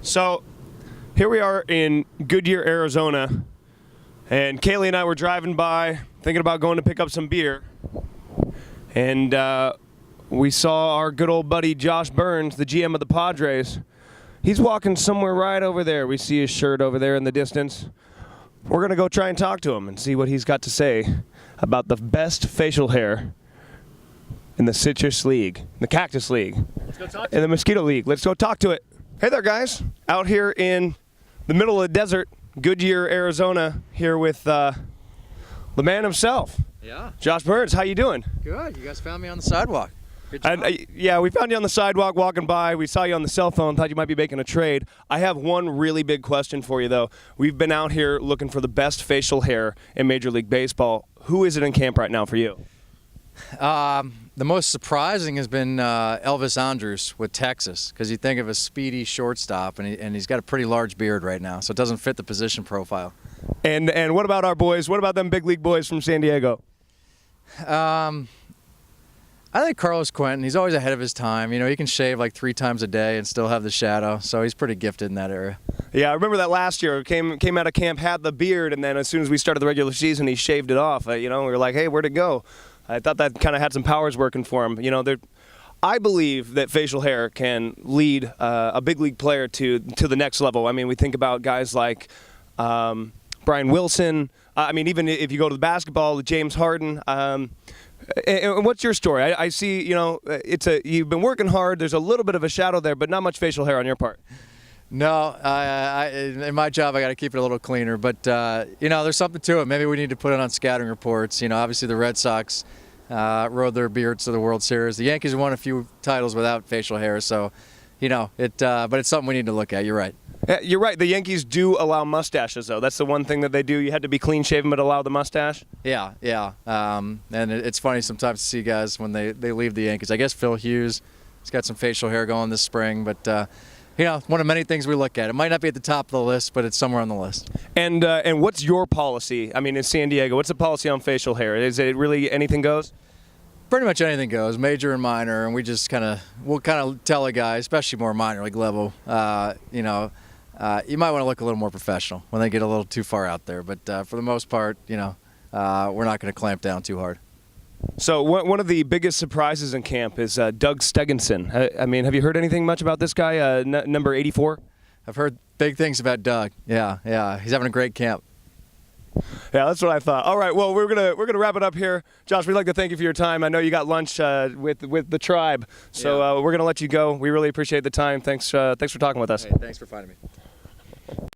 So here we are in Goodyear, Arizona, and Kaylee and I were driving by thinking about going to pick up some beer, and we saw our good old buddy Josh Byrnes, the GM of the Padres. He's walking somewhere right over there. We see his shirt over there in the distance. We're going to go try and talk to him and see what he's got to say about the best facial hair in the Citrus League, the Cactus League, Let's go talk to and the Mosquito League. Let's go talk to it. Hey there, guys. Out here in the middle of the desert, Goodyear, Arizona, here with the man himself. Yeah. Josh Byrnes. How you doing? Good. You guys found me on the sidewalk. Good job. Yeah, we found you on the sidewalk walking by. We saw you on the cell phone, thought you might be making a trade. I have one really big question for you, though. We've been out here looking for the best facial hair in Major League Baseball. Who is it in camp right now for you? The most surprising has been Elvis Andrus with Texas, because you think of a speedy shortstop, and he's got a pretty large beard right now, so it doesn't fit the position profile. And what about our boys? What about them big league boys from San Diego? I think Carlos Quentin, he's always ahead of his time. You know, he can shave like 3 times a day and still have the shadow, so he's pretty gifted in that area. Yeah, I remember that last year. Came out of camp, had the beard, and then as soon as we started the regular season, he shaved it off. We were like, hey, where'd it go? I thought that kind of had some powers working for him. I believe that facial hair can lead a big league player to the next level. I mean, we think about guys like Brian Wilson. Even if you go to the basketball, James Harden. And what's your story? I see, you've been working hard. There's a little bit of a shadow there, but not much facial hair on your part. No, in my job I got to keep it a little cleaner, but there's something to it. Maybe we need to put it on scouting reports. Obviously the Red Sox rode their beards to the World Series. The Yankees won a few titles without facial hair, so but it's something we need to look at. You're right. You're right. The Yankees do allow mustaches, though. That's the one thing that they do. You had to be clean shaven, but allow the mustache. Yeah. And it's funny sometimes to see guys when they leave the Yankees. I guess Phil Hughes, he's got some facial hair going this spring, but. One of many things we look at. It might not be at the top of the list, but it's somewhere on the list. And what's your policy? In San Diego, what's the policy on facial hair? Is it really anything goes? Pretty much anything goes, major and minor, and we'll tell a guy, especially more minor league level, you might want to look a little more professional when they get a little too far out there. But for the most part, we're not going to clamp down too hard. So one of the biggest surprises in camp is Doug Stegenson. Have you heard anything much about this guy, number 84? I've heard big things about Doug. Yeah. He's having a great camp. Yeah, that's what I thought. All right, well, we're gonna wrap it up here. Josh, we'd like to thank you for your time. I know you got lunch with the tribe, so we're gonna let you go. We really appreciate the time. Thanks for talking with us. Hey, thanks for finding me.